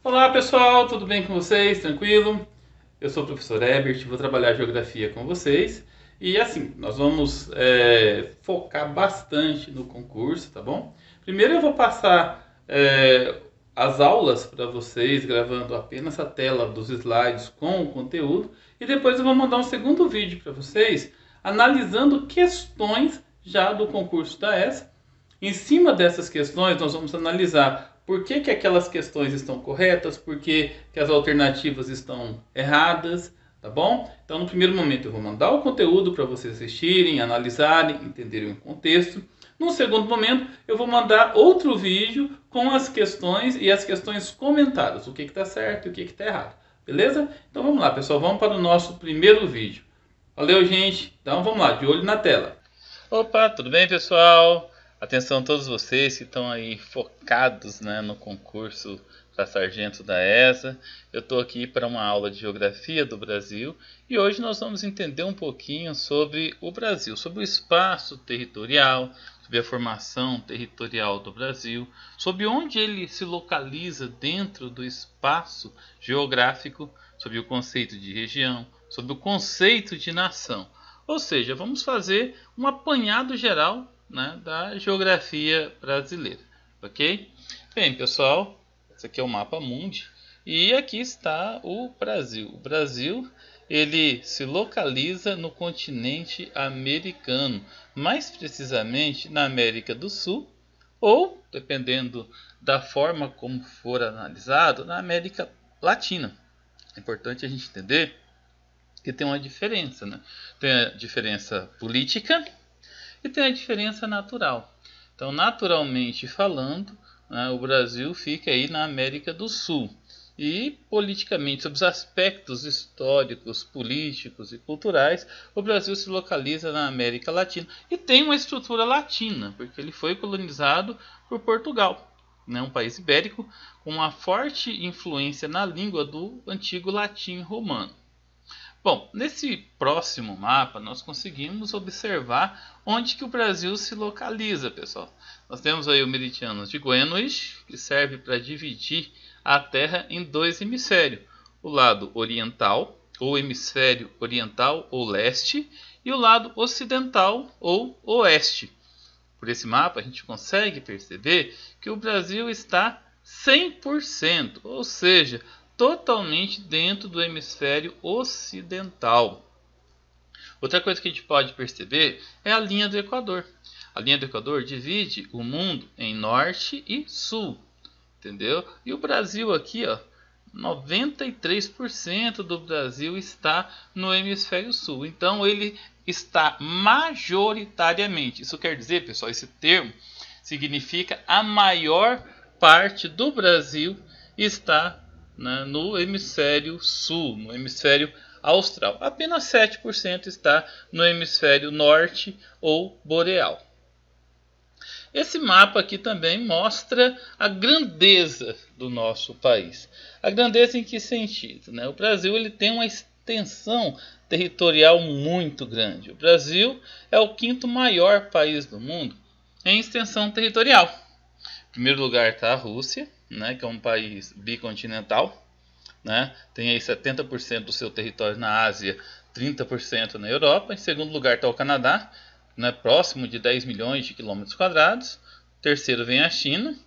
Olá pessoal, tudo bem com vocês? Tranquilo? Eu sou o professor Ebert, vou trabalhar geografia com vocês. E assim, nós vamos focar bastante no concurso, tá bom? Primeiro eu vou passar as aulas para vocês, gravando apenas a tela dos slides com o conteúdo. E depois eu vou mandar um segundo vídeo para vocês, analisando questões já do concurso da ESA. Em cima dessas questões, nós vamos analisar por que aquelas questões estão corretas, por que as alternativas estão erradas, tá bom? Então, no primeiro momento, eu vou mandar o conteúdo para vocês assistirem, analisarem, entenderem o contexto. No segundo momento, eu vou mandar outro vídeo com as questões e as questões comentadas, o que está certo e o que está errado, beleza? Então, vamos lá, pessoal, vamos para o nosso primeiro vídeo. Valeu, gente? Então, vamos lá, de olho na tela. Opa, tudo bem, pessoal? Atenção a todos vocês que estão aí focados, né, no concurso para sargento da ESA. Eu estou aqui para uma aula de geografia do Brasil e hoje nós vamos entender um pouquinho sobre o Brasil, sobre o espaço territorial, sobre a formação territorial do Brasil, sobre onde ele se localiza dentro do espaço geográfico, sobre o conceito de região, sobre o conceito de nação. Ou seja, vamos fazer um apanhado geral, né, da geografia brasileira, ok? Bem, pessoal, esse aqui é o mapa mundi e aqui está o Brasil. O Brasil, ele se localiza no continente americano, mais precisamente na América do Sul ou, dependendo da forma como for analisado, na América Latina. É importante a gente entender que tem uma diferença, né? Tem a diferença política e tem a diferença natural. Então, naturalmente falando, né, o Brasil fica aí na América do Sul. E politicamente, sobre os aspectos históricos, políticos e culturais, o Brasil se localiza na América Latina e tem uma estrutura latina, porque ele foi colonizado por Portugal, né, um país ibérico com uma forte influência na língua do antigo latim romano. Bom, nesse próximo mapa nós conseguimos observar onde que o Brasil se localiza, pessoal. Nós temos aí o meridiano de Greenwich, que serve para dividir a Terra em dois hemisférios. O lado oriental, ou hemisfério oriental ou leste, e o lado ocidental ou oeste. Por esse mapa a gente consegue perceber que o Brasil está 100%, ou seja, totalmente dentro do hemisfério ocidental. Outra coisa que a gente pode perceber é a linha do Equador. A linha do Equador divide o mundo em norte e sul, entendeu? E o Brasil aqui, ó, 93% do Brasil está no hemisfério sul. Então ele está majoritariamente. Isso quer dizer, pessoal, esse termo significa a maior parte do Brasil está, né, no hemisfério sul, no hemisfério austral. Apenas 7% está no hemisfério norte ou boreal. Esse mapa aqui também mostra a grandeza do nosso país. A grandeza em que sentido, né? O Brasil ele tem uma extensão territorial muito grande. O Brasil é o quinto maior país do mundo em extensão territorial. Em primeiro lugar está a Rússia, né, que é um país bicontinental, né? Tem aí 70% do seu território na Ásia, 30% na Europa. Em segundo lugar está o Canadá, né, próximo de 10 milhões de quilômetros quadrados. Terceiro vem a China.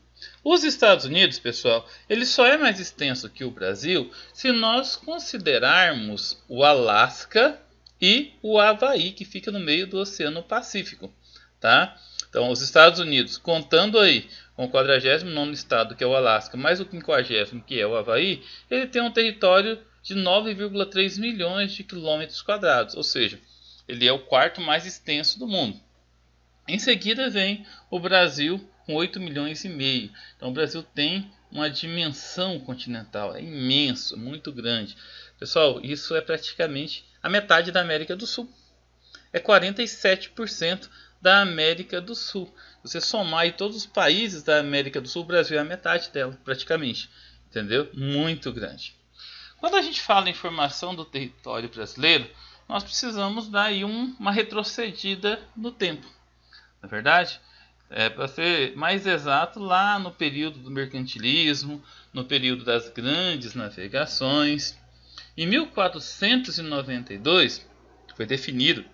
Os Estados Unidos, pessoal, ele só é mais extenso que o Brasil se nós considerarmos o Alasca e o Havaí, que fica no meio do Oceano Pacífico, tá? Então, os Estados Unidos, contando aí com o 49º estado, que é o Alasca, mais o 50º, que é o Havaí, ele tem um território de 9,3 milhões de quilômetros quadrados, ou seja, ele é o quarto mais extenso do mundo. Em seguida vem o Brasil com 8 milhões e meio. Então o Brasil tem uma dimensão continental, é imenso, muito grande. Pessoal, isso é praticamente a metade da América do Sul. É 47% da América do Sul. Se você somar aí todos os países da América do Sul, o Brasil é a metade dela, praticamente. Entendeu? Muito grande. Quando a gente fala em formação do território brasileiro, nós precisamos dar aí uma retrocedida no tempo. Não é verdade? Para ser mais exato, lá no período do mercantilismo, no período das grandes navegações. Em 1492 foi definido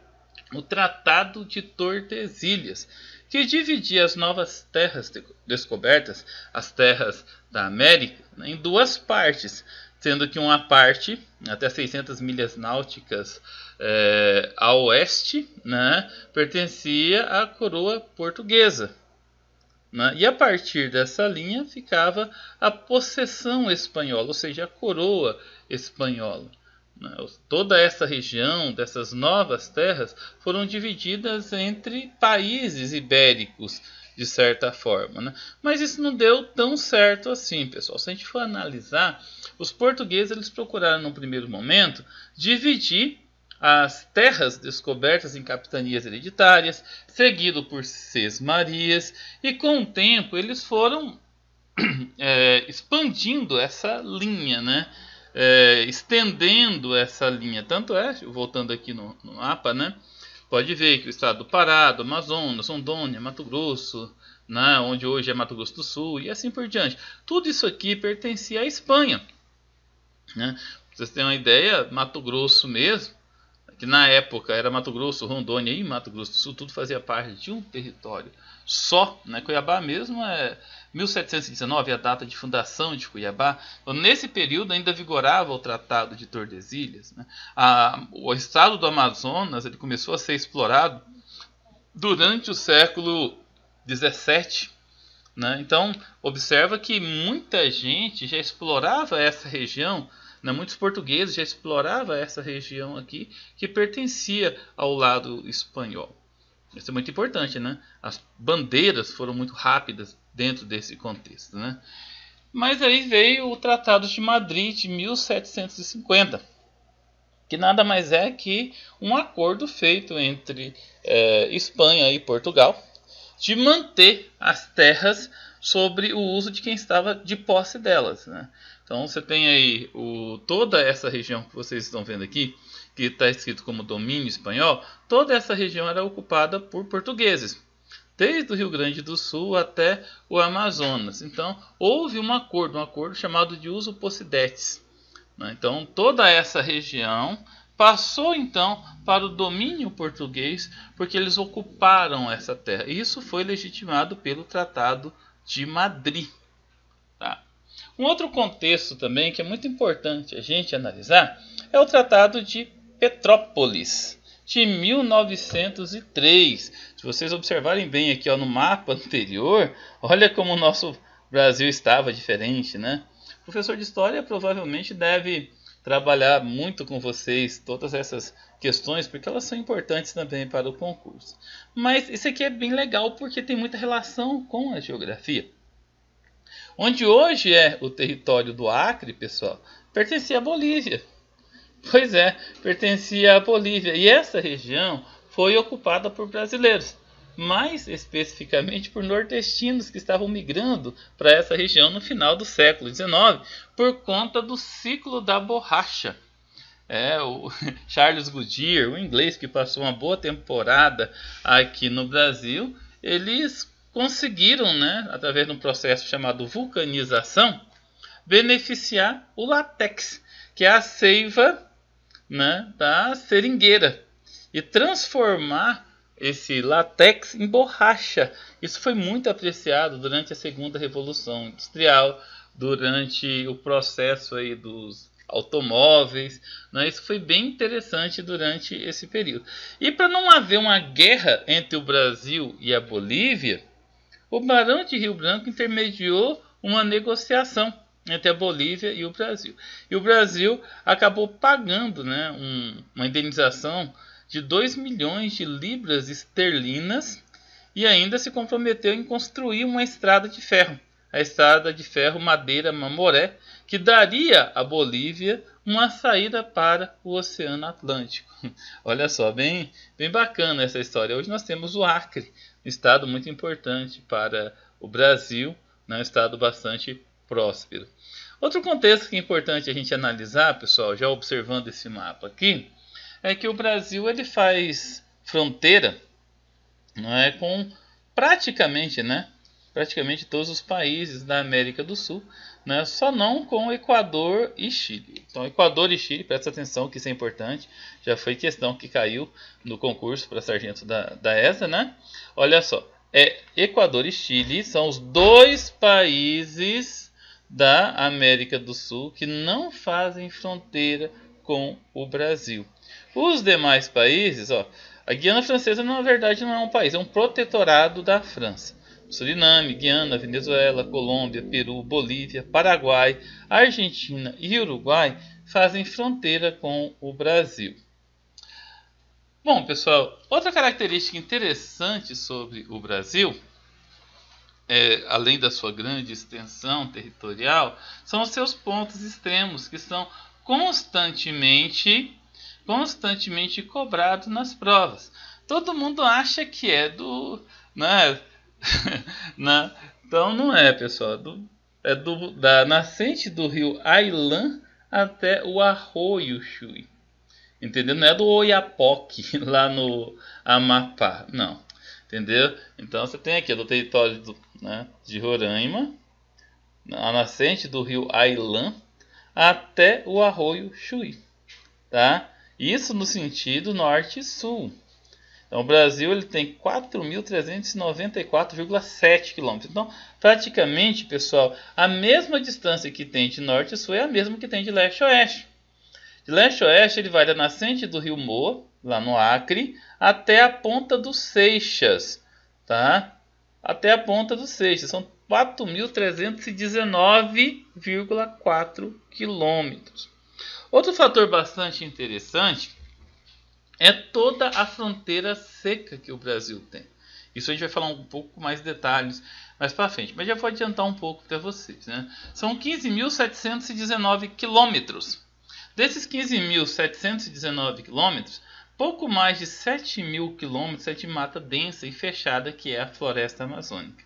o Tratado de Tordesilhas, que dividia as novas terras descobertas, as terras da América, em duas partes, sendo que uma parte, até 600 milhas náuticas a oeste, né, pertencia à coroa portuguesa. Né? E a partir dessa linha ficava a possessão espanhola, ou seja, a coroa espanhola. Né? Toda essa região, dessas novas terras, foram divididas entre países ibéricos, de certa forma. Né? Mas isso não deu tão certo assim, pessoal. Se a gente for analisar, os portugueses eles procuraram, no primeiro momento, dividir as terras descobertas em capitanias hereditárias, seguido por sesmarias, e com o tempo eles foram expandindo essa linha, né? Estendendo essa linha. Tanto voltando aqui no mapa, né? Pode ver que o estado do Pará, do Amazonas, Rondônia, Mato Grosso, né? Onde hoje é Mato Grosso do Sul, e assim por diante. Tudo isso aqui pertencia à Espanha. Né? Pra vocês terem uma ideia, Mato Grosso mesmo, que na época era Mato Grosso, Rondônia e Mato Grosso do Sul, tudo fazia parte de um território só. Né? Cuiabá mesmo é 1719, a data de fundação de Cuiabá. Então, nesse período ainda vigorava o Tratado de Tordesilhas. Né? O estado do Amazonas ele começou a ser explorado durante o século XVII. Né? Então, observa que muita gente já explorava essa região, né? Muitos portugueses já exploravam essa região aqui, que pertencia ao lado espanhol. Isso é muito importante, né? As bandeiras foram muito rápidas dentro desse contexto. Né? Mas aí veio o Tratado de Madrid de 1750, que nada mais é que um acordo feito entre Espanha e Portugal, de manter as terras sobre o uso de quem estava de posse delas. Né? Então você tem aí toda essa região que vocês estão vendo aqui, que está escrito como domínio espanhol, toda essa região era ocupada por portugueses, desde o Rio Grande do Sul até o Amazonas. Então houve um acordo chamado de uso possidetis. Né? Então toda essa região passou então para o domínio português, porque eles ocuparam essa terra. Isso foi legitimado pelo Tratado de Madrid. Tá? Um outro contexto também que é muito importante a gente analisar é o Tratado de Petrópolis, de 1903. Se vocês observarem bem aqui no mapa anterior, olha como o nosso Brasil estava diferente, né? O professor de História provavelmente deve trabalhar muito com vocês todas essas questões, porque elas são importantes também para o concurso. Mas isso aqui é bem legal porque tem muita relação com a geografia. Onde hoje é o território do Acre, pessoal, pertencia à Bolívia. Pois é, pertencia à Bolívia. E essa região foi ocupada por brasileiros, mais especificamente por nordestinos que estavam migrando para essa região no final do século XIX por conta do ciclo da borracha. O Charles Goodyear, o inglês que passou uma boa temporada aqui no Brasil, eles conseguiram, né, através de um processo chamado vulcanização, beneficiar o látex, que é a seiva, né, da seringueira, e transformar esse látex em borracha. Isso foi muito apreciado durante a segunda revolução industrial, durante o processo aí dos automóveis, né? Isso foi bem interessante durante esse período. E para não haver uma guerra entre o Brasil e a Bolívia, o Barão de Rio Branco intermediou uma negociação entre a Bolívia e o Brasil. E o Brasil acabou pagando, né, uma indenização de 2 milhões de libras esterlinas e ainda se comprometeu em construir uma estrada de ferro, a estrada de ferro Madeira-Mamoré, que daria à Bolívia uma saída para o Oceano Atlântico. Olha só, bem bacana essa história. Hoje nós temos o Acre, um estado muito importante para o Brasil, né, um estado bastante próspero. Outro contexto que é importante a gente analisar, pessoal, já observando esse mapa aqui, é que o Brasil ele faz fronteira, não é, com praticamente, né? Praticamente todos os países da América do Sul, né? Só não com Equador e Chile. Então, Equador e Chile, presta atenção que isso é importante. Já foi questão que caiu no concurso para sargento da ESA, né? Olha só, Equador e Chile são os dois países da América do Sul que não fazem fronteira com o Brasil. Os demais países, ó, a Guiana Francesa na verdade não é um país, é um protetorado da França. Suriname, Guiana, Venezuela, Colômbia, Peru, Bolívia, Paraguai, Argentina e Uruguai fazem fronteira com o Brasil. Bom, pessoal, outra característica interessante sobre o Brasil, além da sua grande extensão territorial, são os seus pontos extremos, que são constantemente cobrados nas provas. Todo mundo acha que é do... né? Então não é, pessoal. Da nascente do rio Ailã até o arroio Chuí. Entendeu? Não é do Oiapoque, lá no Amapá. Não. Entendeu? Então você tem aqui do território de Roraima, a nascente do rio Ailã até o arroio Chuí. Tá? Isso no sentido norte e sul. Então, o Brasil ele tem 4.394,7 km. Então, praticamente, pessoal, a mesma distância que tem de norte a sul é a mesma que tem de leste a oeste. De leste a oeste, ele vai da nascente do rio Moa, lá no Acre, até a ponta dos Seixas. Tá? Até a ponta dos Seixas. São 4.319,4 km. Outro fator bastante interessante é toda a fronteira seca que o Brasil tem. Isso a gente vai falar um pouco mais detalhes mais para frente, mas já vou adiantar um pouco para vocês, né? São 15.719 quilômetros. Desses 15.719 quilômetros, pouco mais de 7.000 quilômetros é de mata densa e fechada, que é a floresta amazônica.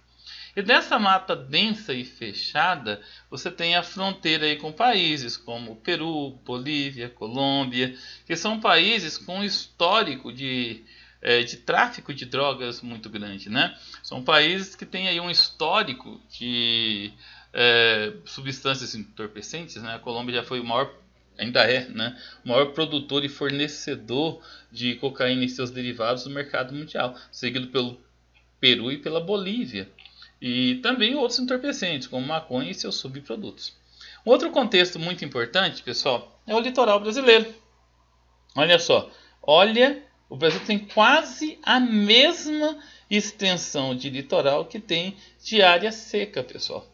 E dessa mata densa e fechada, você tem a fronteira aí com países como Peru, Bolívia, Colômbia, que são países com histórico de tráfico de drogas muito grande, né? São países que têm aí um histórico de substâncias entorpecentes, né? A Colômbia já foi o maior, ainda é, né, o maior produtor e fornecedor de cocaína e seus derivados no mercado mundial, seguido pelo Peru e pela Bolívia. E também outros entorpecentes, como maconha e seus subprodutos. Um outro contexto muito importante, pessoal, é o litoral brasileiro. Olha só, o Brasil tem quase a mesma extensão de litoral que tem de área seca, pessoal.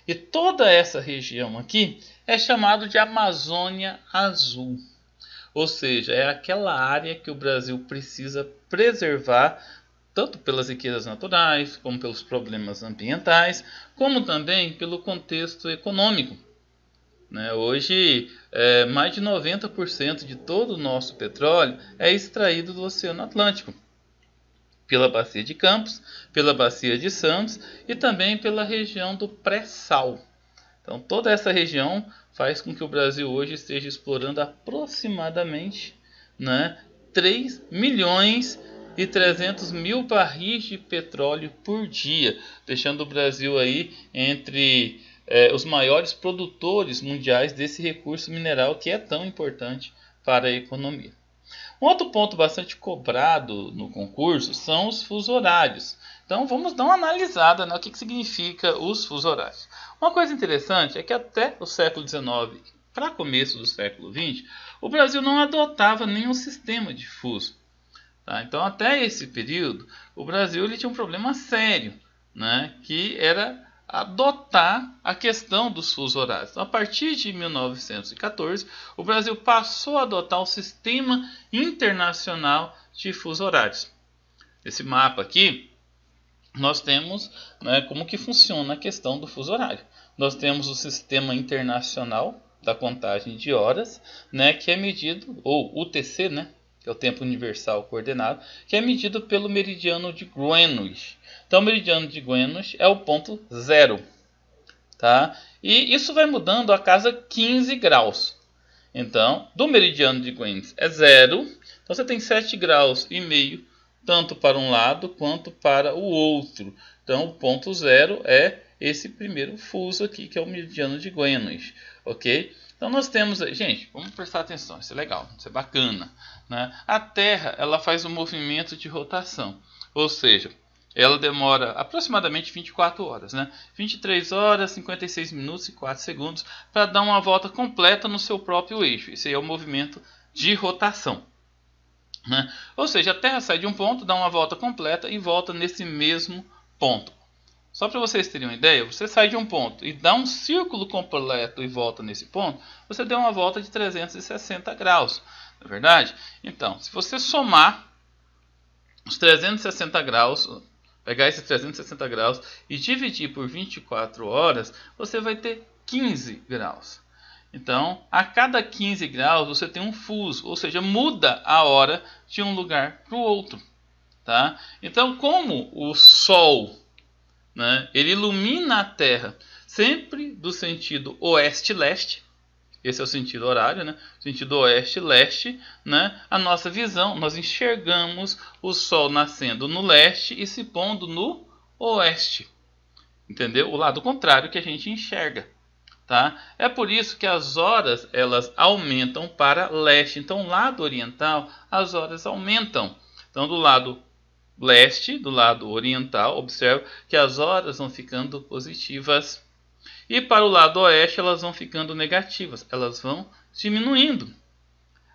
E toda essa região aqui é chamada de Amazônia Azul. Ou seja, é aquela área que o Brasil precisa preservar, tanto pelas riquezas naturais, como pelos problemas ambientais, como também pelo contexto econômico. Né? Hoje, mais de 90% de todo o nosso petróleo é extraído do Oceano Atlântico, pela Bacia de Campos, pela Bacia de Santos e também pela região do pré-sal. Então, toda essa região faz com que o Brasil hoje esteja explorando aproximadamente, né, 3 milhões e 300 mil barris de petróleo por dia, deixando o Brasil aí entre os maiores produtores mundiais desse recurso mineral que é tão importante para a economia. Um outro ponto bastante cobrado no concurso são os fusos horários. Então vamos dar uma analisada no que significa os fusos horários. Uma coisa interessante é que até o século XIX, para começo do século XX, o Brasil não adotava nenhum sistema de fuso. Tá? Então, até esse período, o Brasil ele tinha um problema sério, né? Que era adotar a questão dos fusos horários. Então, a partir de 1914, o Brasil passou a adotar o Sistema Internacional de Fusos Horários. Esse mapa aqui, nós temos, né, como que funciona a questão do fuso horário. Nós temos o Sistema Internacional da Contagem de Horas, né, que é medido, ou UTC, né? Que é o tempo universal coordenado, que é medido pelo meridiano de Greenwich. Então, o meridiano de Greenwich é o ponto zero. Tá? E isso vai mudando a cada 15 graus. Então, do meridiano de Greenwich é zero. Então, você tem 7 graus e meio tanto para um lado quanto para o outro. Então, o ponto zero é esse primeiro fuso aqui, que é o meridiano de Greenwich, ok? Então, nós temos, gente, vamos prestar atenção, isso é legal, isso é bacana, né? A Terra, ela faz um movimento de rotação, ou seja, ela demora aproximadamente 24 horas, né? 23 horas, 56 minutos e 4 segundos para dar uma volta completa no seu próprio eixo. Esse aí é o movimento de rotação, né? Ou seja, a Terra sai de um ponto, dá uma volta completa e volta nesse mesmo ponto. Só para vocês terem uma ideia, você sai de um ponto e dá um círculo completo e volta nesse ponto, você deu uma volta de 360 graus, não é verdade? Então, se você somar os 360 graus, pegar esses 360 graus e dividir por 24 horas, você vai ter 15 graus. Então, a cada 15 graus você tem um fuso, ou seja, muda a hora de um lugar para o outro. Tá? Então, como o Sol, né, ele ilumina a Terra sempre do sentido oeste-leste, esse é o sentido horário, né? Sentido oeste-leste, né? A nossa visão, nós enxergamos o Sol nascendo no leste e se pondo no oeste. Entendeu? O lado contrário que a gente enxerga. Tá? É por isso que as horas elas aumentam para leste. Então, do lado oriental, as horas aumentam. Então, do lado leste, do lado oriental, observe que as horas vão ficando positivas. E para o lado oeste, elas vão ficando negativas. Elas vão diminuindo.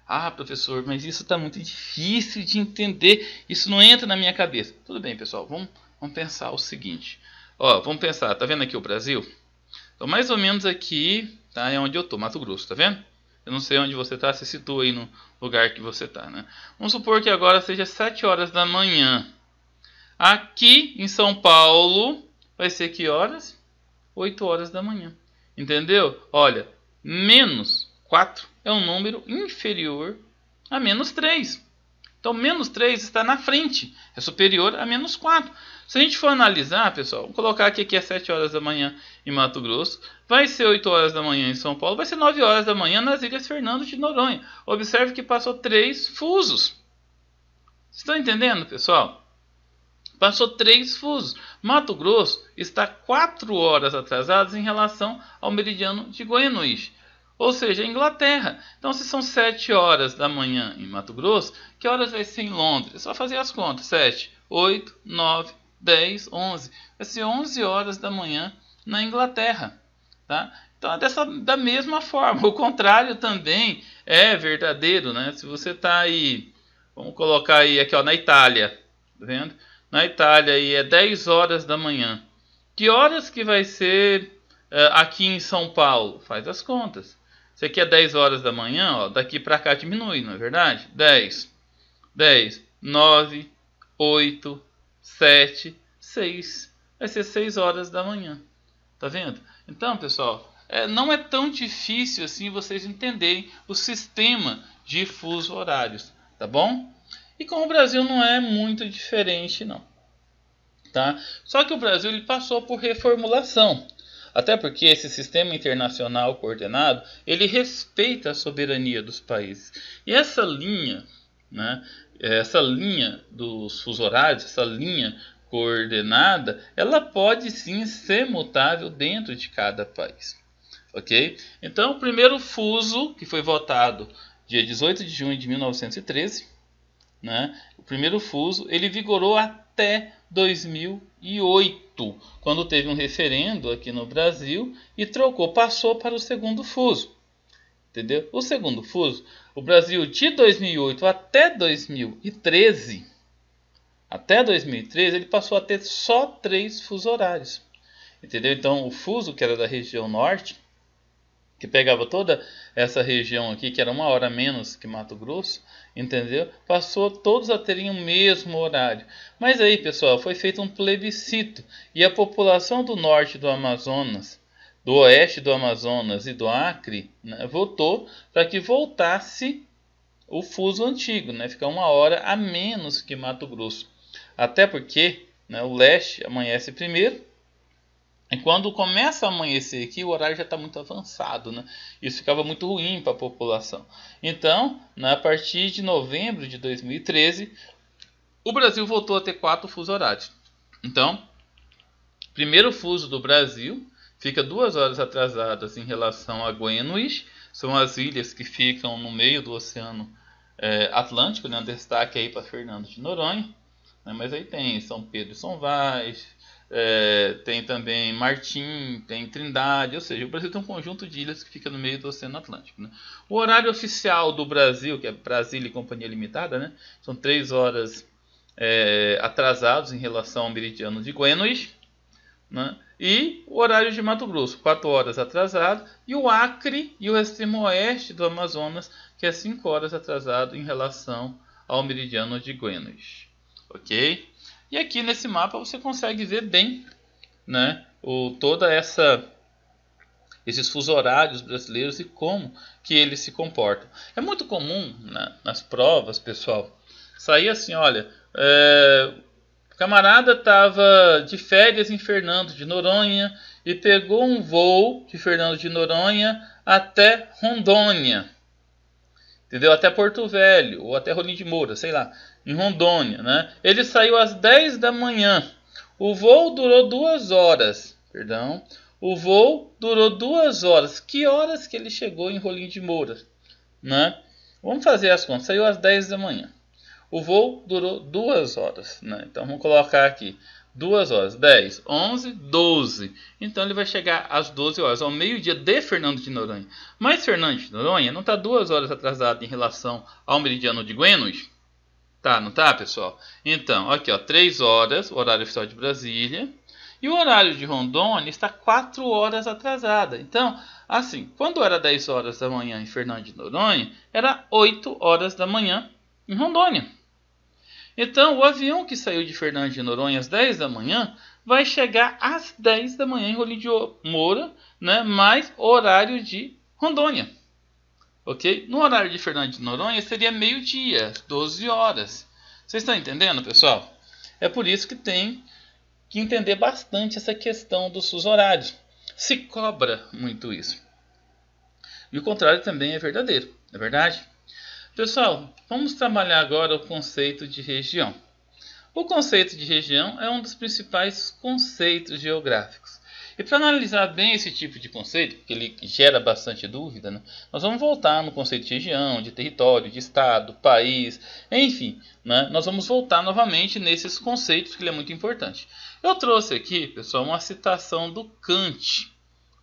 Ah, professor, mas isso está muito difícil de entender. Isso não entra na minha cabeça. Tudo bem, pessoal. Vamos pensar o seguinte. Ó, vamos pensar. Tá vendo aqui o Brasil? Então, mais ou menos aqui, tá, é onde eu tô, Mato Grosso, tá vendo? Eu não sei onde você tá, se situa aí no lugar que você tá, né? Vamos supor que agora seja 7 horas da manhã. Aqui em São Paulo, vai ser que horas? 8 horas da manhã. Entendeu? Olha, menos 4 é um número inferior a menos 3. Então, menos 3 está na frente, é superior a menos 4. Se a gente for analisar, pessoal, vamos colocar aqui é 7 horas da manhã em Mato Grosso, vai ser 8 horas da manhã em São Paulo, vai ser 9 horas da manhã nas Ilhas Fernando de Noronha. Observe que passou 3 fusos. Vocês estão entendendo, pessoal? Passou 3 fusos. Mato Grosso está 4 horas atrasado em relação ao meridiano de Greenwich, ou seja, a Inglaterra. Então, se são 7 horas da manhã em Mato Grosso, que horas vai ser em Londres? É só fazer as contas. 7, 8, 9, 10, 11. Vai ser 11 horas da manhã na Inglaterra. Tá? Então, da mesma forma. O contrário também é verdadeiro. Né? Se você está aí, vamos colocar aí aqui, ó, na Itália. Tá vendo? Na Itália aí é 10 horas da manhã. Que horas que vai ser aqui em São Paulo? Faz as contas. Se aqui é 10 horas da manhã, ó, daqui para cá diminui, não é verdade? 10, 9, 8, 7, 6. Vai ser 6 horas da manhã. Tá vendo? Então, pessoal, não é tão difícil assim vocês entenderem o sistema de fuso horários, tá bom? E com o Brasil não é muito diferente, não. Tá? Só que o Brasil ele passou por reformulação. Até porque esse sistema internacional coordenado, ele respeita a soberania dos países. E essa linha, né, essa linha dos fusos horários, essa linha coordenada, ela pode sim ser mutável dentro de cada país. Ok? Então, o primeiro fuso, que foi votado dia 18 de junho de 1913, né, o primeiro fuso, ele vigorou até 2008, quando teve um referendo aqui no Brasil e passou para o segundo fuso. Entendeu? O segundo fuso, o Brasil de 2008 até 2013, ele passou a ter só 3 fusos horários. Entendeu? Então, o fuso que era da região norte, que pegava toda essa região aqui, que era 1 hora menos que Mato Grosso, entendeu? Passou todos a terem o mesmo horário. Mas aí, pessoal, foi feito um plebiscito e a população do norte do Amazonas, do oeste do Amazonas e do Acre, né, votou para que voltasse o fuso antigo, né, ficar 1 hora a menos que Mato Grosso. Até porque, né, o leste amanhece primeiro. E quando começa a amanhecer aqui, o horário já está muito avançado, né? Isso ficava muito ruim para a população. Então, a partir de novembro de 2013, o Brasil voltou a ter 4 fusos horários. Então, primeiro fuso do Brasil fica 2 horas atrasadas em relação a Greenwich. São as ilhas que ficam no meio do Oceano Atlântico, né? Destaque aí para Fernando de Noronha, né? Mas aí tem São Pedro e São Vaz, tem também Martim, tem Trindade, ou seja, o Brasil tem um conjunto de ilhas que fica no meio do Oceano Atlântico, né? O horário oficial do Brasil, que é Brasília e Companhia Limitada, né? São 3 horas atrasados em relação ao meridiano de Greenwich, né? E o horário de Mato Grosso, 4 horas atrasado, e o Acre e o extremo oeste do Amazonas, que é 5 horas atrasado em relação ao meridiano de Greenwich, ok? E aqui nesse mapa você consegue ver bem, né, toda esses fusos horários brasileiros e como que eles se comportam. É muito comum, né, nas provas, pessoal, sair assim, olha, o camarada estava de férias em Fernando de Noronha e pegou um voo de Fernando de Noronha até Rondônia, entendeu? Até Porto Velho ou até Rolim de Moura, sei lá, em Rondônia, né? Ele saiu às 10 da manhã. O voo durou 2 horas, perdão. O voo durou 2 horas. Que horas que ele chegou em Rolim de Moura, né? Vamos fazer as contas. Saiu às 10 da manhã. O voo durou 2 horas, né? Então vamos colocar aqui 2 horas, 10, 11, 12. Então ele vai chegar às 12 horas, ao meio-dia de Fernando de Noronha. Mas Fernando de Noronha não está 2 horas atrasado em relação ao meridiano de Greenwich? Tá, não tá, pessoal? Então, aqui, ó, 3 horas, o horário oficial de Brasília. E o horário de Rondônia está 4 horas atrasada. Então, assim, quando era 10 horas da manhã em Fernando de Noronha, era 8 horas da manhã em Rondônia. Então, o avião que saiu de Fernando de Noronha às 10 da manhã vai chegar às 10 da manhã em Rolim de Moura, né, mais horário de Rondônia. Ok? No horário de Fernando de Noronha seria meio-dia, 12 horas. Vocês estão entendendo, pessoal? É por isso que tem que entender bastante essa questão dos fusos horários. Se cobra muito isso. E o contrário também é verdadeiro, não é verdade? Pessoal, vamos trabalhar agora o conceito de região. O conceito de região é um dos principais conceitos geográficos. E para analisar bem esse tipo de conceito, porque ele gera bastante dúvida, né, nós vamos voltar no conceito de região, de território, de estado, país, enfim, né, nós vamos voltar novamente nesses conceitos, porque ele é muito importante. Eu trouxe aqui, pessoal, uma citação do Kant,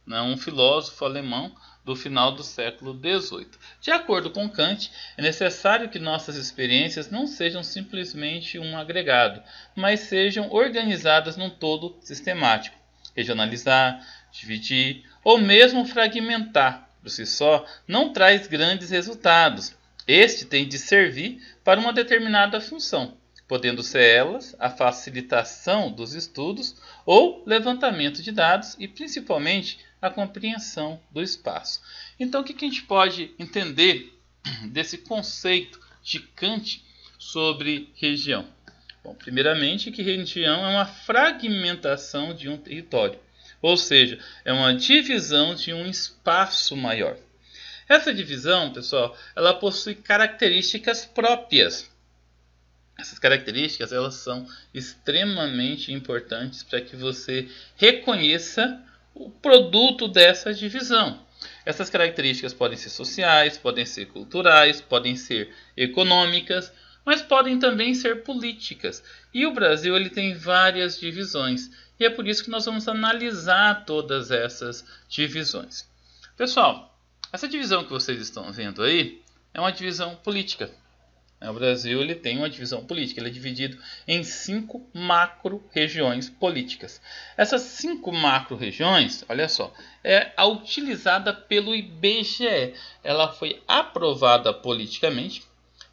né, um filósofo alemão do final do século XVIII. De acordo com Kant, é necessário que nossas experiências não sejam simplesmente um agregado, mas sejam organizadas num todo sistemático. Regionalizar, dividir ou mesmo fragmentar por si só não traz grandes resultados. Este tem de servir para uma determinada função, podendo ser elas a facilitação dos estudos ou levantamento de dados e principalmente a compreensão do espaço. Então, o que a gente pode entender desse conceito de Kant sobre região? Bom, primeiramente, que região é uma fragmentação de um território, ou seja, é uma divisão de um espaço maior. Essa divisão, pessoal, ela possui características próprias. Essas características elas são extremamente importantes para que você reconheça o produto dessa divisão. Essas características podem ser sociais, podem ser culturais, podem ser econômicas, mas podem também ser políticas. E o Brasil ele tem várias divisões, e é por isso que nós vamos analisar todas essas divisões. Pessoal, essa divisão que vocês estão vendo aí é uma divisão política. O Brasil ele tem uma divisão política, ele é dividido em 5 macro-regiões políticas. Essas 5 macro-regiões, olha só, é a utilizada pelo IBGE. Ela foi aprovada politicamente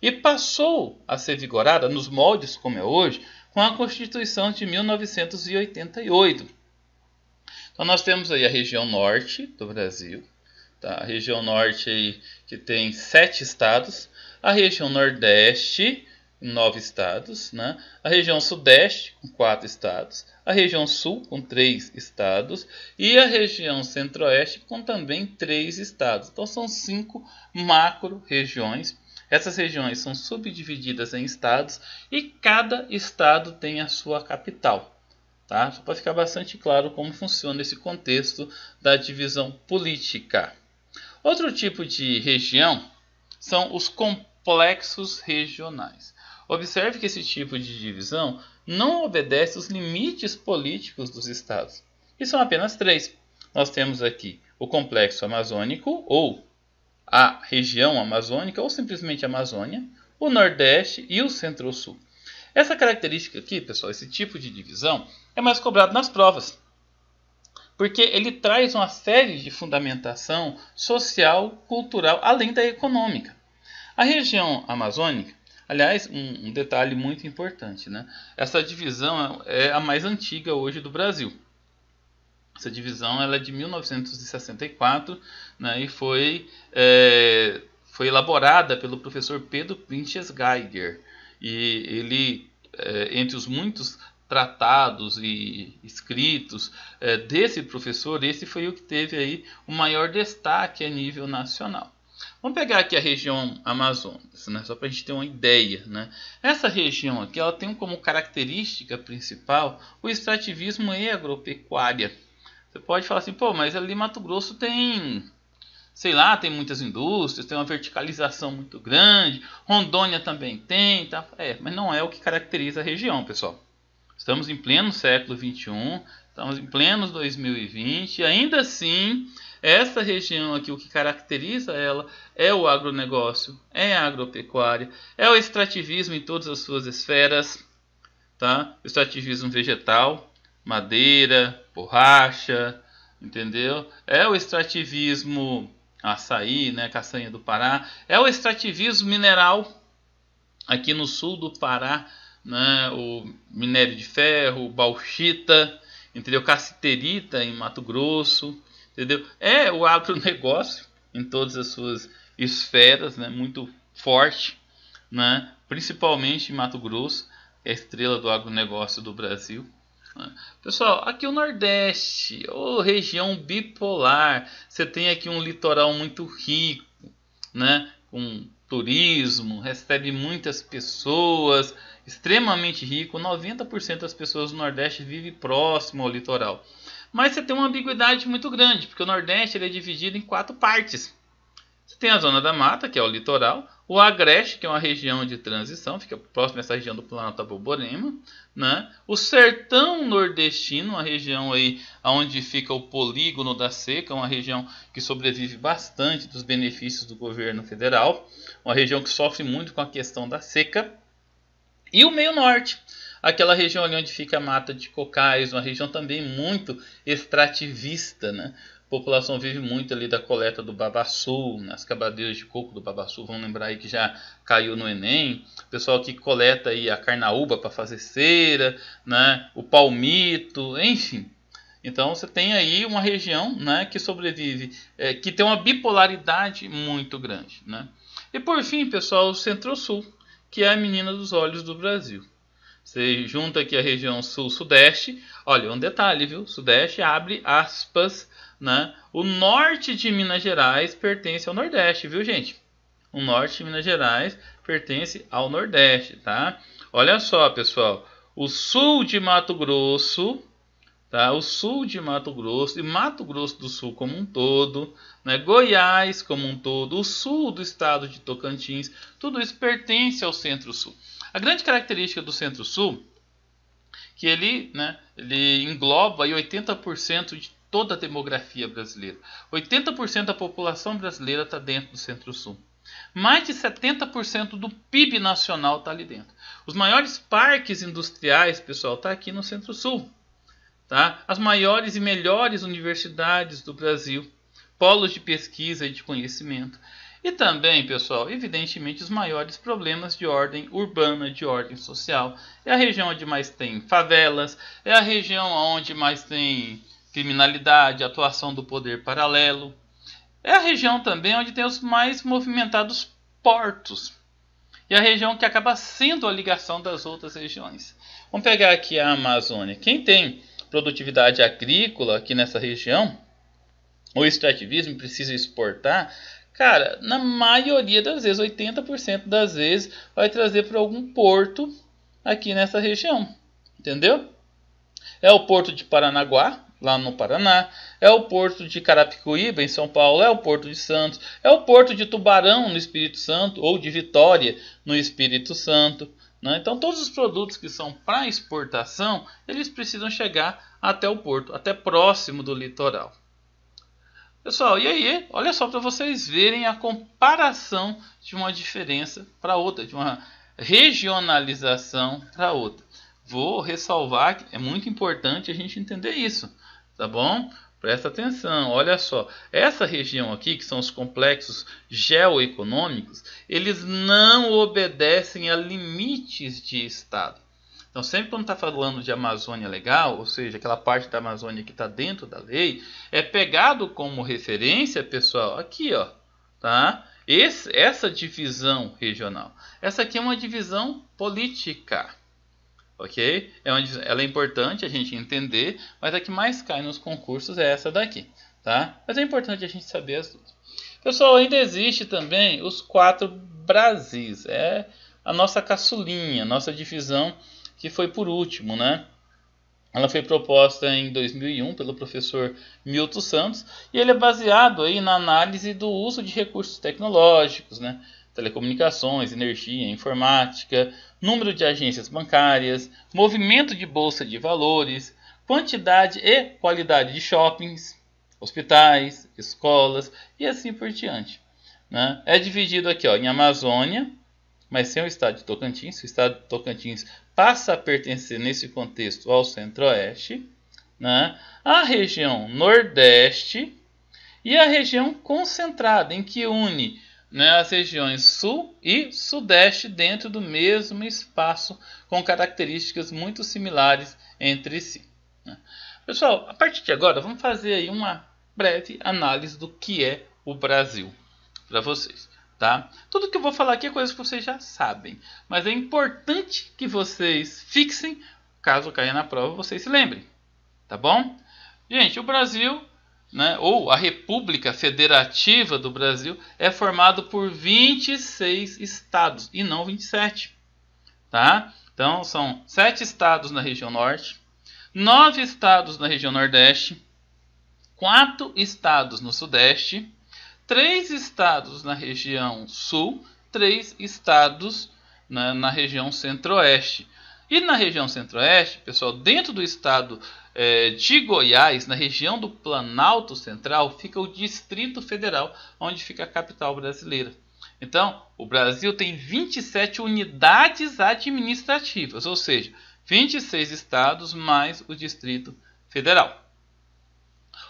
e passou a ser vigorada nos moldes como é hoje com a Constituição de 1988. Então nós temos aí a região norte do Brasil, tá? A região norte aí que tem 7 estados, a região nordeste, 9 estados, né? A região sudeste, com 4 estados, a região sul, com 3 estados, e a região centro-oeste, com também 3 estados. Então são 5 macro-regiões Essas regiões são subdivididas em estados e cada estado tem a sua capital. Tá? Só para ficar bastante claro como funciona esse contexto da divisão política. Outro tipo de região são os complexos regionais. Observe que esse tipo de divisão não obedece aos limites políticos dos estados. E são apenas três. Nós temos aqui o complexo amazônico, ou a região amazônica, ou simplesmente Amazônia, o Nordeste e o Centro-Sul. Essa característica aqui, pessoal, esse tipo de divisão, é mais cobrado nas provas. Porque ele traz uma série de fundamentação social, cultural, além da econômica. A região amazônica, aliás, um detalhe muito importante, né? Essa divisão é a mais antiga hoje do Brasil. Essa divisão ela é de 1964, né, e foi elaborada pelo professor Pedro Pinches Geiger. E ele, entre os muitos tratados e escritos desse professor, esse foi o que teve aí o maior destaque a nível nacional. Vamos pegar aqui a região Amazonas, né, só para a gente ter uma ideia. Né? Essa região aqui ela tem como característica principal o extrativismo e agropecuária. Você pode falar assim, pô, mas ali Mato Grosso tem, sei lá, tem muitas indústrias, tem uma verticalização muito grande, Rondônia também tem, tá? Mas não é o que caracteriza a região, pessoal. Estamos em pleno século XXI, estamos em pleno 2020, e ainda assim, essa região aqui, o que caracteriza ela é o agronegócio, é a agropecuária, é o extrativismo em todas as suas esferas, tá? O extrativismo vegetal, madeira, borracha, entendeu? É o extrativismo açaí, né, castanha do Pará. É o extrativismo mineral aqui no sul do Pará, né, o minério de ferro, bauxita, entendeu? Cassiterita em Mato Grosso, entendeu? É o agronegócio em todas as suas esferas, né, muito forte, né, principalmente em Mato Grosso, que é a estrela do agronegócio do Brasil. Pessoal, aqui o Nordeste, região bipolar, você tem aqui um litoral muito rico, né, com turismo, recebe muitas pessoas, extremamente rico, 90% das pessoas do Nordeste vivem próximo ao litoral. Mas você tem uma ambiguidade muito grande, porque o Nordeste ele é dividido em 4 partes. Você tem a zona da mata, que é o litoral, o Agreste, que é uma região de transição, fica próximo dessa região do Planalto Borborema, né? O Sertão Nordestino, uma região aí onde fica o polígono da seca, uma região que sobrevive bastante dos benefícios do governo federal, uma região que sofre muito com a questão da seca. E o Meio Norte, aquela região ali onde fica a mata de cocais, uma região também muito extrativista, né? A população vive muito ali da coleta do babaçu, nas cabadeiras de coco do babaçu, vamos lembrar aí que já caiu no Enem. O pessoal que coleta aí a carnaúba para fazer cera, né? O palmito, enfim. Então você tem aí uma região, né, que sobrevive, que tem uma bipolaridade muito grande. Né? E por fim, pessoal, o Centro-Sul, que é a menina dos olhos do Brasil. Você junta aqui a região sul-sudeste, olha, um detalhe, viu? Sudeste abre aspas, né? O norte de Minas Gerais pertence ao Nordeste, viu, gente? O norte de Minas Gerais pertence ao Nordeste, tá? Olha só, pessoal, o sul de Mato Grosso, tá? O sul de Mato Grosso e Mato Grosso do Sul como um todo, né? Goiás como um todo, o sul do estado de Tocantins, tudo isso pertence ao Centro-Sul. A grande característica do Centro-Sul que ele engloba aí 80% de toda a demografia brasileira. 80% da população brasileira está dentro do Centro-Sul. Mais de 70% do PIB nacional está ali dentro. Os maiores parques industriais, pessoal, está aqui no Centro-Sul. Tá? As maiores e melhores universidades do Brasil, polos de pesquisa e de conhecimento. E também, pessoal, evidentemente, os maiores problemas de ordem urbana, de ordem social. É a região onde mais tem favelas, é a região onde mais tem criminalidade, atuação do poder paralelo. É a região também onde tem os mais movimentados portos. E a região que acaba sendo a ligação das outras regiões. Vamos pegar aqui a Amazônia. Quem tem produtividade agrícola aqui nessa região, o extrativismo precisa exportar, Cara, na maioria das vezes, 80% das vezes, vai trazer para algum porto aqui nessa região. Entendeu? É o porto de Paranaguá, lá no Paraná. É o porto de Carapicuíba, em São Paulo. É o porto de Santos. É o porto de Tubarão, no Espírito Santo. Ou de Vitória, no Espírito Santo. Né? Então, todos os produtos que são para exportação, eles precisam chegar até o porto, até próximo do litoral. Pessoal, e aí, olha só para vocês verem a comparação de uma diferença para outra, de uma regionalização para outra. Vou ressalvar que é muito importante a gente entender isso, tá bom? Presta atenção, olha só. Essa região aqui, que são os complexos geoeconômicos, eles não obedecem a limites de estado. Então, sempre quando está falando de Amazônia Legal, ou seja, aquela parte da Amazônia que está dentro da lei, é pegado como referência, pessoal, aqui, ó, tá? Essa divisão regional. Essa aqui é uma divisão política, ok? Ela é importante a gente entender, mas a que mais cai nos concursos é essa daqui, tá? Mas é importante a gente saber as duas. Pessoal, ainda existe também os 4 Brasis, é a nossa caçulinha, nossa divisão que foi por último, né? Ela foi proposta em 2001 pelo professor Milton Santos e ele é baseado aí na análise do uso de recursos tecnológicos, né? Telecomunicações, energia, informática, número de agências bancárias, movimento de bolsa de valores, quantidade e qualidade de shoppings, hospitais, escolas e assim por diante, né? É dividido aqui, ó, em Amazônia, mas sem o estado de Tocantins. O estado de Tocantins passa a pertencer nesse contexto ao Centro-Oeste, né? A região Nordeste e a região concentrada, em que une, né, as regiões Sul e Sudeste dentro do mesmo espaço, com características muito similares entre si, né? Pessoal, a partir de agora, vamos fazer aí uma breve análise do que é o Brasil para vocês. Tá? Tudo que eu vou falar aqui é coisa que vocês já sabem, mas é importante que vocês fixem, caso caia na prova, vocês se lembrem, tá bom? Gente, o Brasil, né, ou a República Federativa do Brasil, é formado por 26 estados e não 27, tá? Então, são 7 estados na região Norte, 9 estados na região Nordeste, 4 estados no Sudeste, 3 estados na região Sul, 3 estados na região Centro-Oeste. E na região Centro-Oeste, pessoal, dentro do estado de Goiás, na região do Planalto Central, fica o Distrito Federal, onde fica a capital brasileira. Então, o Brasil tem 27 unidades administrativas, ou seja, 26 estados mais o Distrito Federal.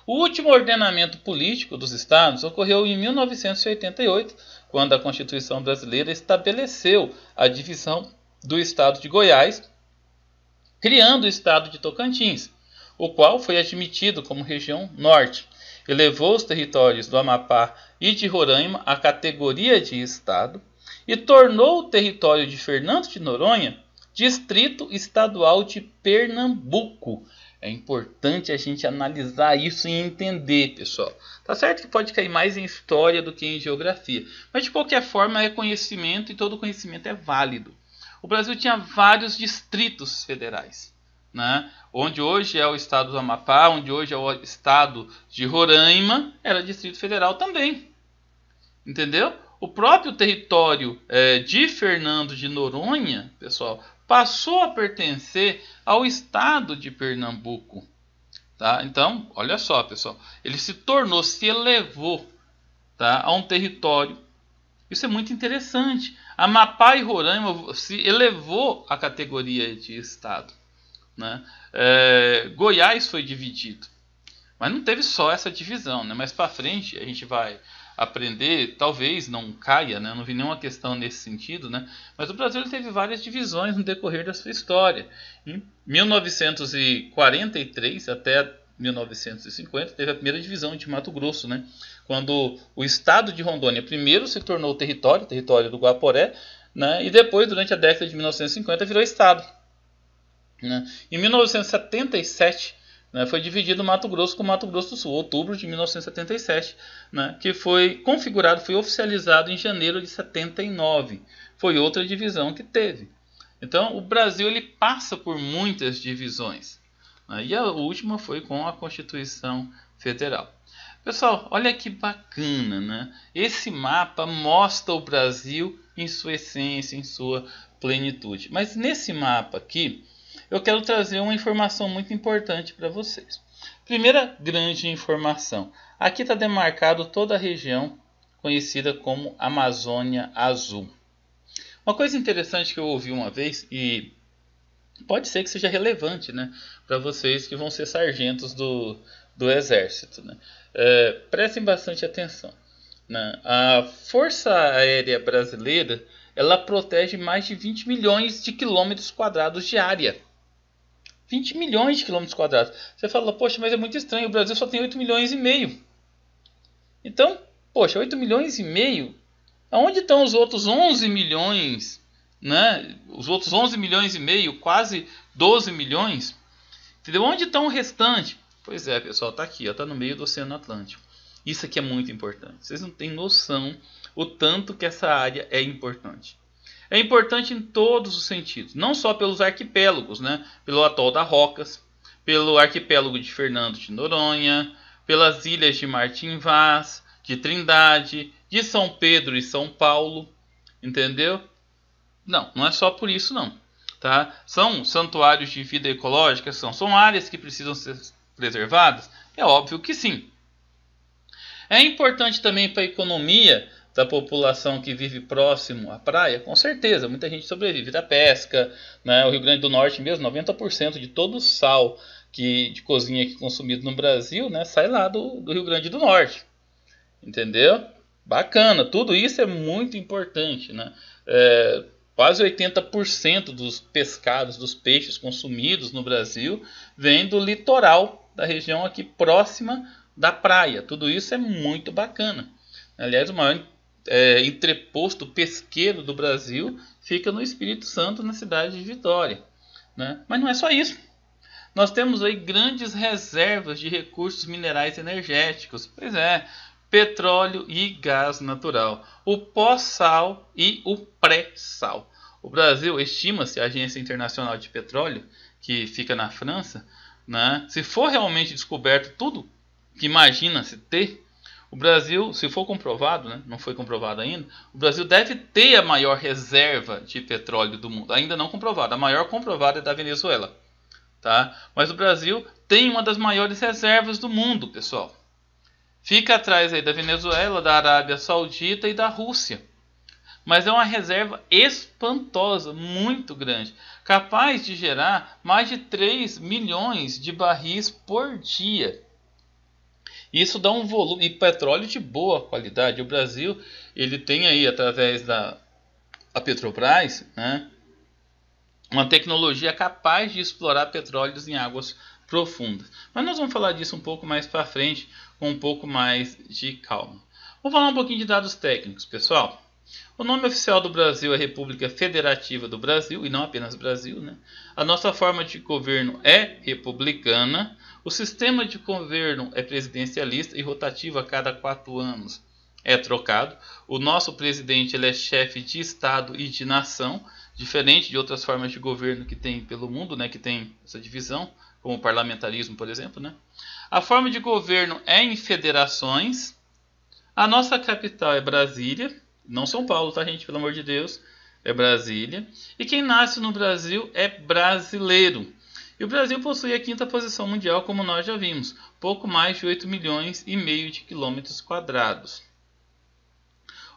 O último ordenamento político dos estados ocorreu em 1988, quando a Constituição brasileira estabeleceu a divisão do estado de Goiás, criando o estado de Tocantins, o qual foi admitido como região norte, elevou os territórios do Amapá e de Roraima à categoria de estado e tornou o território de Fernando de Noronha Distrito Estadual de Pernambuco. É importante a gente analisar isso e entender, pessoal. Tá certo que pode cair mais em história do que em geografia, mas de qualquer forma é conhecimento e todo conhecimento é válido. O Brasil tinha vários distritos federais, né? Onde hoje é o estado do Amapá, onde hoje é o estado de Roraima, era Distrito Federal também. Entendeu? O próprio território de Fernando de Noronha, pessoal, passou a pertencer ao estado de Pernambuco. Tá? Então, olha só, pessoal. Ele se elevou, tá, a um território. Isso é muito interessante. Amapá e Roraima se elevou à categoria de estado, né? Goiás foi dividido. Mas não teve só essa divisão, né? Mais para frente a gente vai aprender, talvez não caia, né? Não vi nenhuma questão nesse sentido, né? Mas o Brasil teve várias divisões no decorrer da sua história. Em 1943 até 1950 teve a primeira divisão de Mato Grosso, né? Quando o estado de Rondônia primeiro se tornou território do Guaporé, né? E depois, durante a década de 1950, virou estado, né? Em 1977 né, foi dividido Mato Grosso com Mato Grosso do Sul, outubro de 1977, né, que foi configurado, foi oficializado em janeiro de 79. Foi outra divisão que teve. Então, o Brasil ele passa por muitas divisões, né, e a última foi com a Constituição Federal. Pessoal, olha que bacana, né? Esse mapa mostra o Brasil em sua essência, em sua plenitude. Mas nesse mapa aqui, eu quero trazer uma informação muito importante para vocês. Primeira grande informação. Aqui está demarcado toda a região conhecida como Amazônia Azul. Uma coisa interessante que eu ouvi uma vez, e pode ser que seja relevante, né, para vocês que vão ser sargentos do Exército, né? Prestem bastante atenção, né? A Força Aérea Brasileira ela protege mais de 20 milhões de quilômetros quadrados de área. 20 milhões de quilômetros quadrados. Você fala, poxa, mas é muito estranho, o Brasil só tem 8 milhões e meio. Então, poxa, 8 milhões e meio, aonde estão os outros 11 milhões, né? Os outros 11 milhões e meio, quase 12 milhões? Entendeu? Onde estão o restante? Pois é, pessoal, está aqui, está no meio do Oceano Atlântico. Isso aqui é muito importante. Vocês não têm noção o tanto que essa área é importante. É importante em todos os sentidos, não só pelos arquipélagos, né? Pelo atol da Rocas, pelo arquipélago de Fernando de Noronha, pelas ilhas de Martim Vaz, de Trindade, de São Pedro e São Paulo, entendeu? Não, não é só por isso não, tá? São santuários de vida ecológica, são áreas que precisam ser preservadas? É óbvio que sim. É importante também para a economia da população que vive próximo à praia? Com certeza, muita gente sobrevive da pesca, né? O Rio Grande do Norte mesmo, 90% de todo o sal de cozinha que é consumido no Brasil, né, sai lá do Rio Grande do Norte. Entendeu? Bacana, tudo isso é muito importante, né? Quase 80% dos pescados, dos peixes consumidos no Brasil vem do litoral da região aqui próxima da praia. Tudo isso é muito bacana. Aliás, o maior entreposto pesqueiro do Brasil fica no Espírito Santo, na cidade de Vitória, né? Mas não é só isso. Nós temos aí grandes reservas de recursos minerais energéticos. Pois é, petróleo e gás natural, o pós-sal e o pré-sal. O Brasil, estima-se, a Agência Internacional de Petróleo, que fica na França, né, se for realmente descoberto tudo que imagina-se ter, o Brasil, se for comprovado, né, não foi comprovado ainda, o Brasil deve ter a maior reserva de petróleo do mundo. Ainda não comprovada, a maior comprovada é da Venezuela, tá? Mas o Brasil tem uma das maiores reservas do mundo, pessoal. Fica atrás aí da Venezuela, da Arábia Saudita e da Rússia. Mas é uma reserva espantosa, muito grande, capaz de gerar mais de 3 milhões de barris por dia. Isso dá um volume, e petróleo de boa qualidade. O Brasil ele tem aí, através da Petrobras, né, uma tecnologia capaz de explorar petróleos em águas profundas. Mas nós vamos falar disso um pouco mais para frente, com um pouco mais de calma. Vamos falar um pouquinho de dados técnicos, pessoal. O nome oficial do Brasil é República Federativa do Brasil, e não apenas Brasil, né? A nossa forma de governo é republicana. O sistema de governo é presidencialista e rotativo a cada 4 anos. É trocado. O nosso presidente ele é chefe de Estado e de nação, diferente de outras formas de governo que tem pelo mundo, né? Que tem essa divisão, como o parlamentarismo, por exemplo, né? A forma de governo é em federações. A nossa capital é Brasília. Não São Paulo, tá, gente? Pelo amor de Deus. É Brasília. E quem nasce no Brasil é brasileiro. E o Brasil possui a 5ª posição mundial, como nós já vimos. Pouco mais de 8 milhões e meio de quilômetros quadrados.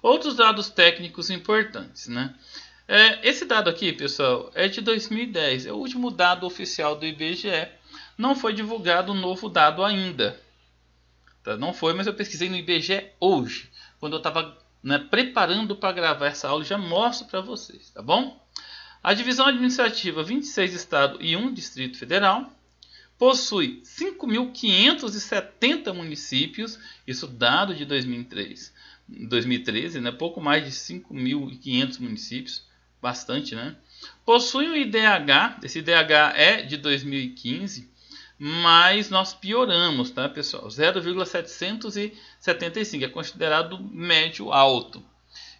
Outros dados técnicos importantes, né? Esse dado aqui, pessoal, é de 2010. É o último dado oficial do IBGE. Não foi divulgado um novo dado ainda. Tá? Não foi, mas eu pesquisei no IBGE hoje. Quando eu estava preparando para gravar essa aula, já mostro para vocês, tá bom? A divisão administrativa, 26 estados e 1 Distrito Federal, possui 5.570 municípios, isso dado de 2013, né? Pouco mais de 5.500 municípios, bastante, né? Possui um IDH, esse IDH é de 2015, mas nós pioramos, tá, pessoal? 0,775 é considerado médio alto.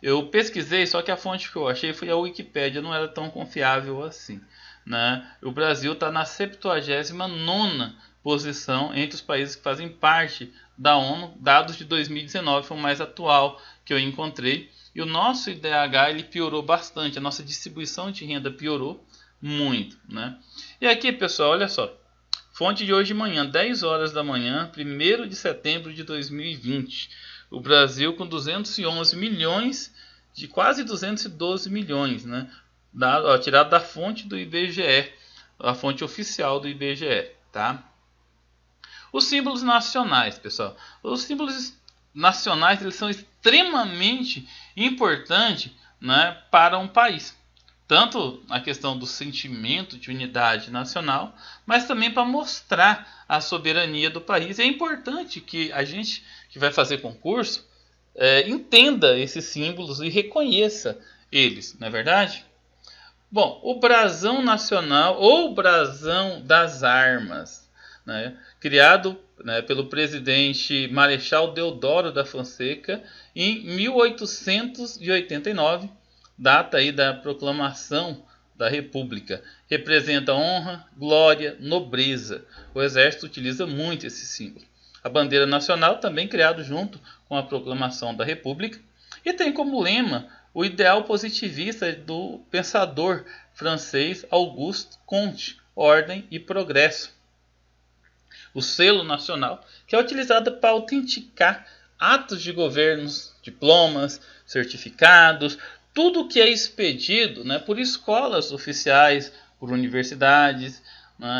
Eu pesquisei, só que a fonte que eu achei foi a Wikipédia, não era tão confiável assim, né? O Brasil está na 79ª posição entre os países que fazem parte da ONU. Dados de 2019 foi o mais atual que eu encontrei. E o nosso IDH ele piorou bastante, a nossa distribuição de renda piorou muito, né? E aqui, pessoal, olha só. Fonte de hoje de manhã, 10 horas da manhã, 1º de setembro de 2020. O Brasil com 211 milhões, de quase 212 milhões, né? Tirado da fonte do IBGE, a fonte oficial do IBGE, tá? Os símbolos nacionais, pessoal. Os símbolos nacionais eles são extremamente importantes, né, para um país. Tanto a questão do sentimento de unidade nacional, mas também para mostrar a soberania do país. É importante que a gente que vai fazer concurso entenda esses símbolos e reconheça eles, não é verdade? Bom, o brasão nacional ou brasão das armas, né, criado, né, pelo presidente Marechal Deodoro da Fonseca em 1889, data aí da proclamação da República. Representa honra, glória, nobreza. O Exército utiliza muito esse símbolo. A bandeira nacional também criado junto com a proclamação da República e tem como lema o ideal positivista do pensador francês Auguste Comte, ordem e progresso. O selo nacional, que é utilizado para autenticar atos de governos, diplomas, certificados, tudo que é expedido, né, por escolas oficiais, por universidades.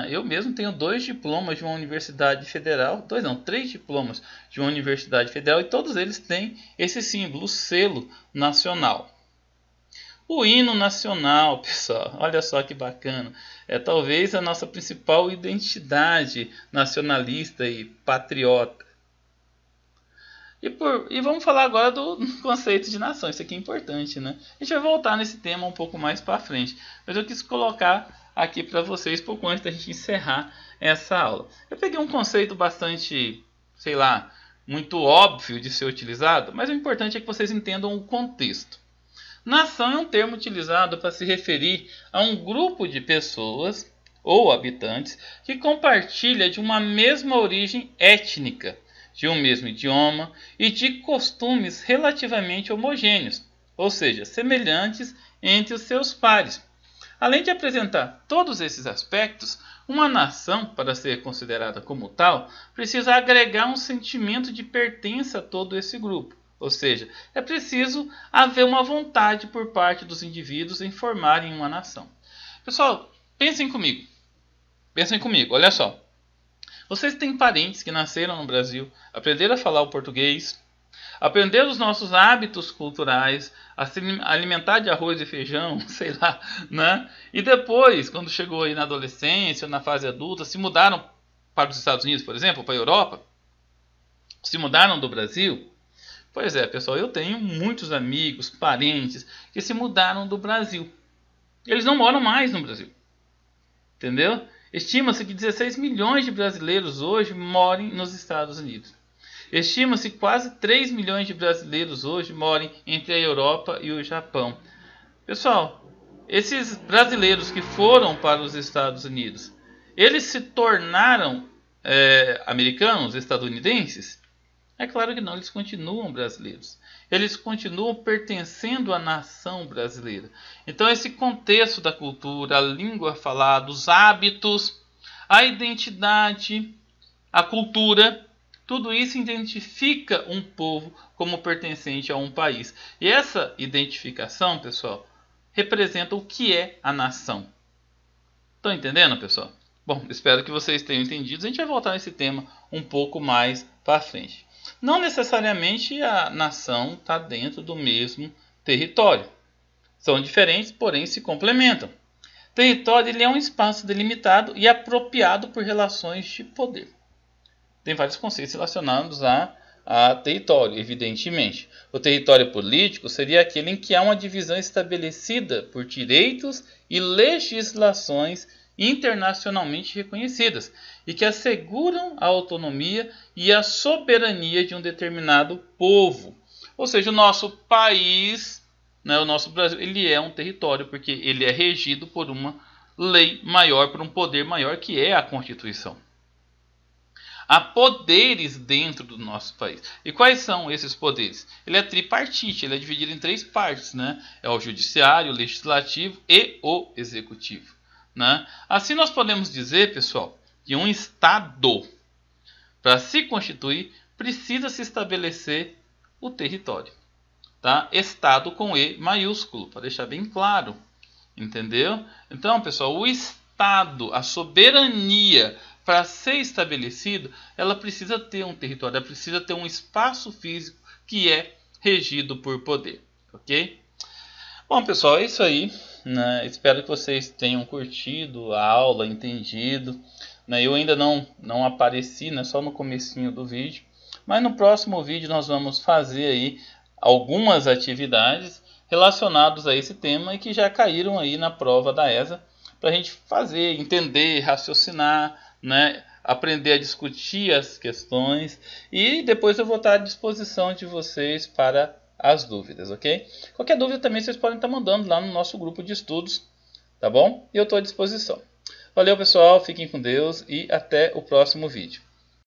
Eu mesmo tenho 2 diplomas de uma universidade federal, 3 diplomas de uma universidade federal e todos eles têm esse símbolo, o selo nacional. O hino nacional, pessoal, olha só que bacana, é talvez a nossa principal identidade nacionalista e patriota. E vamos falar agora do conceito de nação, isso aqui é importante, né? A gente vai voltar nesse tema um pouco mais para frente, mas eu quis colocar aqui para vocês pouco antes da gente encerrar essa aula. Eu peguei um conceito bastante, sei lá, muito óbvio de ser utilizado, mas o importante é que vocês entendam o contexto. Nação é um termo utilizado para se referir a um grupo de pessoas ou habitantes que compartilha de uma mesma origem étnica, de um mesmo idioma e de costumes relativamente homogêneos, ou seja, semelhantes entre os seus pares. Além de apresentar todos esses aspectos, uma nação, para ser considerada como tal, precisa agregar um sentimento de pertença a todo esse grupo. Ou seja, é preciso haver uma vontade por parte dos indivíduos em formarem uma nação. Pessoal, pensem comigo, olha só. Vocês têm parentes que nasceram no Brasil, aprenderam a falar o português, aprenderam os nossos hábitos culturais, a se alimentar de arroz e feijão, sei lá, né? E depois, quando chegou aí na adolescência, na fase adulta, se mudaram para os Estados Unidos, por exemplo, para a Europa, se mudaram do Brasil. Pois é, pessoal, eu tenho muitos amigos, parentes que se mudaram do Brasil. Eles não moram mais no Brasil. Entendeu? Estima-se que 16 milhões de brasileiros hoje morem nos Estados Unidos. Estima-se que quase 3 milhões de brasileiros hoje morem entre a Europa e o Japão. Pessoal, esses brasileiros que foram para os Estados Unidos, eles se tornaram americanos, estadunidenses? É claro que não, eles continuam brasileiros. Eles continuam pertencendo à nação brasileira. Então esse contexto da cultura, a língua falada, os hábitos, a identidade, a cultura, tudo isso identifica um povo como pertencente a um país. E essa identificação, pessoal, representa o que é a nação. Estão entendendo, pessoal? Bom, espero que vocês tenham entendido. A gente vai voltar nesse tema um pouco mais para frente. Não necessariamente a nação está dentro do mesmo território. São diferentes, porém se complementam. Território ele é um espaço delimitado e apropriado por relações de poder. Tem vários conceitos relacionados a território, evidentemente. O território político seria aquele em que há uma divisão estabelecida por direitos e legislações internacionalmente reconhecidas e que asseguram a autonomia e a soberania de um determinado povo. Ou seja, o nosso país, né, o nosso Brasil, ele é um território porque ele é regido por uma lei maior, por um poder maior que é a Constituição. Há poderes dentro do nosso país. E quais são esses poderes? Ele é tripartite, ele é dividido em 3 partes, né? É o judiciário, o legislativo e o executivo, né? Assim nós podemos dizer, pessoal, que um Estado, para se constituir, precisa se estabelecer o território, tá? Estado com E maiúsculo, para deixar bem claro, entendeu? Então, pessoal, o Estado, a soberania, para ser estabelecido, ela precisa ter um território, ela precisa ter um espaço físico que é regido por poder, ok? Bom, pessoal, é isso aí, né? Espero que vocês tenham curtido a aula, entendido, né? Eu ainda não apareci, né? Só no comecinho do vídeo, mas no próximo vídeo nós vamos fazer aí algumas atividades relacionadas a esse tema e que já caíram aí na prova da ESA, para a gente fazer, entender, raciocinar, né? Aprender a discutir as questões e depois eu vou estar à disposição de vocês para as dúvidas, ok? Qualquer dúvida também vocês podem estar mandando lá no nosso grupo de estudos, tá bom? E eu estou à disposição. Valeu, pessoal, fiquem com Deus e até o próximo vídeo.